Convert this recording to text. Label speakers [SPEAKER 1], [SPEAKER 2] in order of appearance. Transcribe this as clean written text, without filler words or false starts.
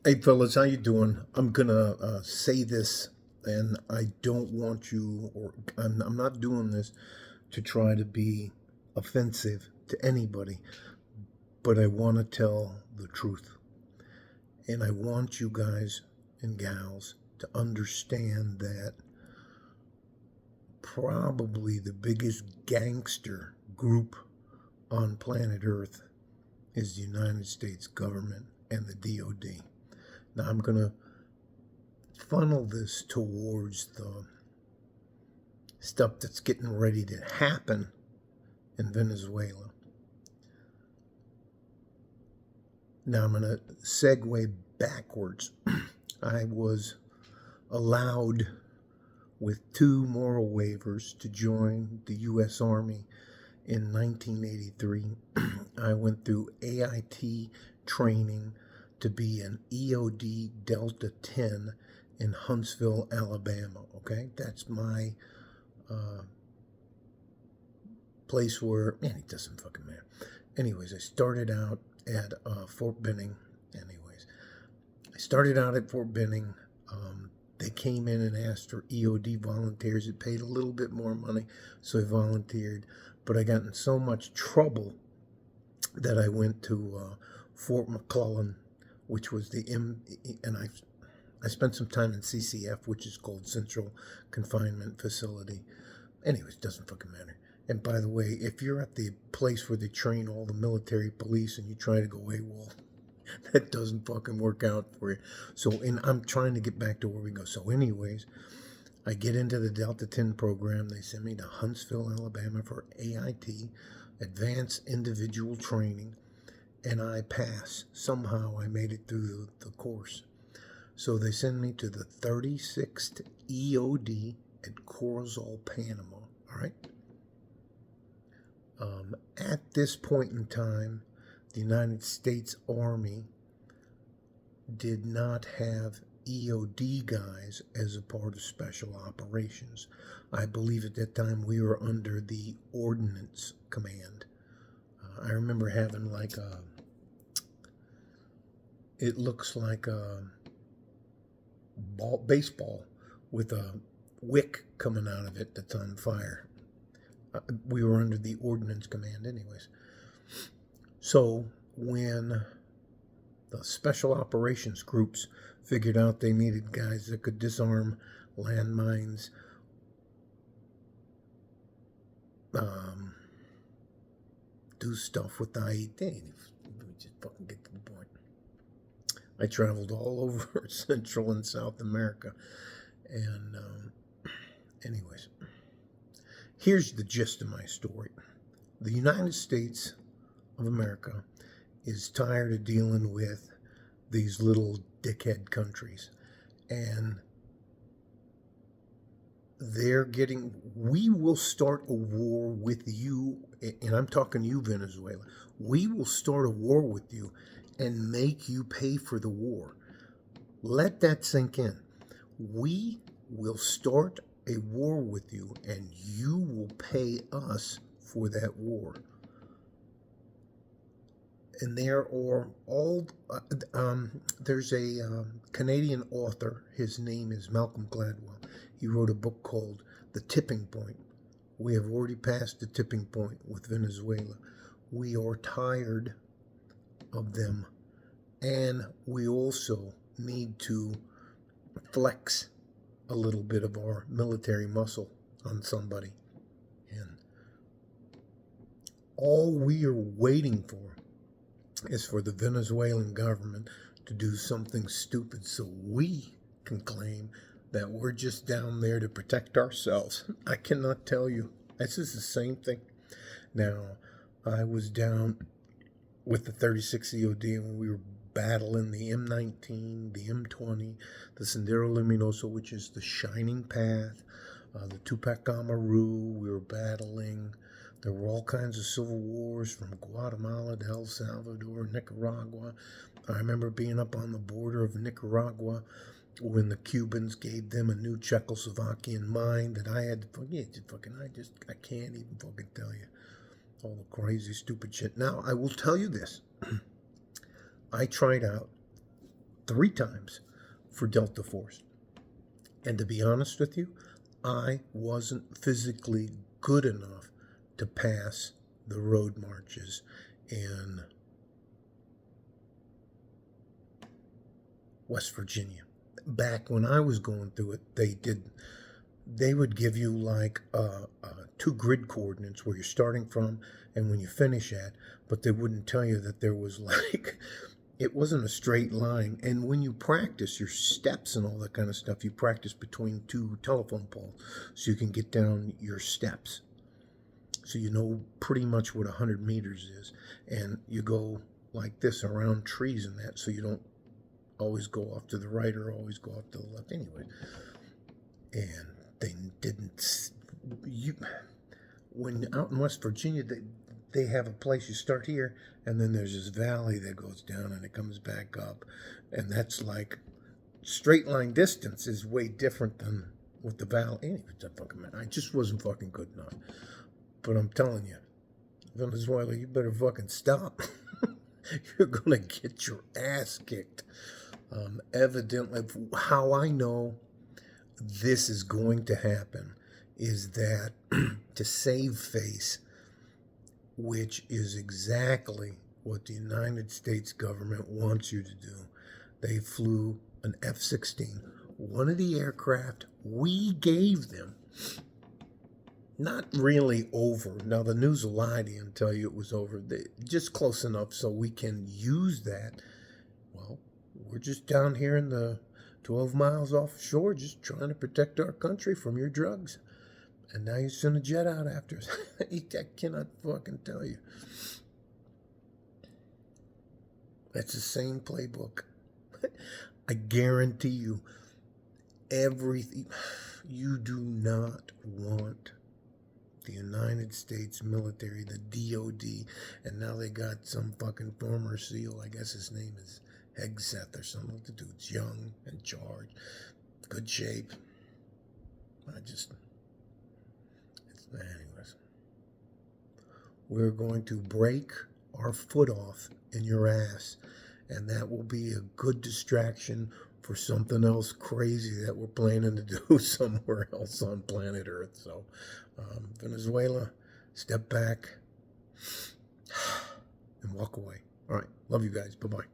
[SPEAKER 1] Hey fellas, how you doing? I'm gonna say this, and I don't want you, or I'm not doing this to try to be offensive to anybody, but I want to tell the truth, and I want you guys and gals to understand that probably the biggest gangster group on planet Earth is the United States government and the DOD. Now I'm gonna funnel this towards the stuff that's getting ready to happen in Venezuela. Now I'm going to segue backwards. I was allowed with 2 moral waivers to join the U.S. Army in 1983. I went through AIT training to be an EOD Delta 10 in Huntsville, Alabama. Okay, that's my place where, man, it doesn't fucking matter. Anyways, I started out at Fort Benning. I started out at Fort Benning. They came in and asked for EOD volunteers. It paid a little bit more money, so I volunteered. But I got in so much trouble that I went to Fort McClellan, which was and I spent some time in CCF, which is called Central Confinement Facility. Anyways, doesn't fucking matter. And by the way, if you're at the place where they train all the military police and you try to go AWOL, that doesn't fucking work out for you. So, and I'm trying to get back to where we go. So, anyways, I get into the Delta 10 program. They send me to Huntsville, Alabama for AIT, Advanced Individual Training, and I pass. Somehow I made it through the course. So they send me to the 36th EOD at Corozal, Panama. All right. At this point in time, the United States Army did not have EOD guys as a part of special operations. I believe at that time we were under the Ordnance Command. I remember having like it looks like a baseball with a wick coming out of it that's on fire. We were under the Ordnance Command anyways. So when the special operations groups figured out they needed guys that could disarm landmines, do stuff with the IED, we just fucking get to the point. I traveled all over Central and South America, and anyways, here's the gist of my story. The United States of America is tired of dealing with these little dickhead countries, and we will start a war with you, and I'm talking you, Venezuela. We will start a war with you and make you pay for the war. Let that sink in. We will start a war with you, and you will pay us for that war. And there are there's a Canadian author. His name is Malcolm Gladwell. He wrote a book called The Tipping Point. We have already passed the tipping point with Venezuela. We are tired of them, and we also need to flex a little bit of our military muscle on somebody. And all we are waiting for is for the Venezuelan government to do something stupid so we can claim that we're just down there to protect ourselves. I cannot tell you. This is the same thing. Now, I was down with the 36 EOD when we were battling the M19, the M20, the Sendero Luminoso, which is the Shining Path, the Tupac Amaru. We were battling. There were all kinds of civil wars from Guatemala to El Salvador, Nicaragua. I remember being up on the border of Nicaragua when the Cubans gave them a new Czechoslovakian mine that I had to I can't even fucking tell you all the crazy, stupid shit. Now, I will tell you this. I tried out 3 times for Delta Force. And to be honest with you, I wasn't physically good enough to pass the road marches in West Virginia. Back when I was going through it, they would give you like 2 grid coordinates where you're starting from and when you finish at, but they wouldn't tell you that there was like, it wasn't a straight line. And when you practice your steps and all that kind of stuff, you practice between 2 telephone poles so you can get down your steps. So you know pretty much what 100 meters is. And you go like this around trees and that, so you don't always go off to the right or always go off to the left anyway. And they didn't, when out in West Virginia, they have a place, you start here, and then there's this valley that goes down and it comes back up. And that's like, straight line distance is way different than with the valley. Anyway, that fucking man, I just wasn't fucking good enough. But I'm telling you, Venezuela, you better fucking stop. You're gonna get your ass kicked. Evidently, how I know this is going to happen is that to save face, which is exactly what the United States government wants you to do, they flew an F-16, one of the aircraft we gave them. Not really over. Now, the news will lie to you and tell you it was over. Just close enough so we can use that. Well, we're just down here in the 12 miles offshore just trying to protect our country from your drugs. And now you send a jet out after us. I cannot fucking tell you. That's the same playbook. I guarantee you, everything. You do not want the United States military, the DOD, and now they got some fucking former SEAL, I guess his name is Hegseth or something. The dude's young and charged, good shape. Anyways. We're going to break our foot off in your ass, and that will be a good distraction for something else crazy that we're planning to do somewhere else on planet Earth. So, Venezuela, step back and walk away. All right. Love you guys. Bye-bye.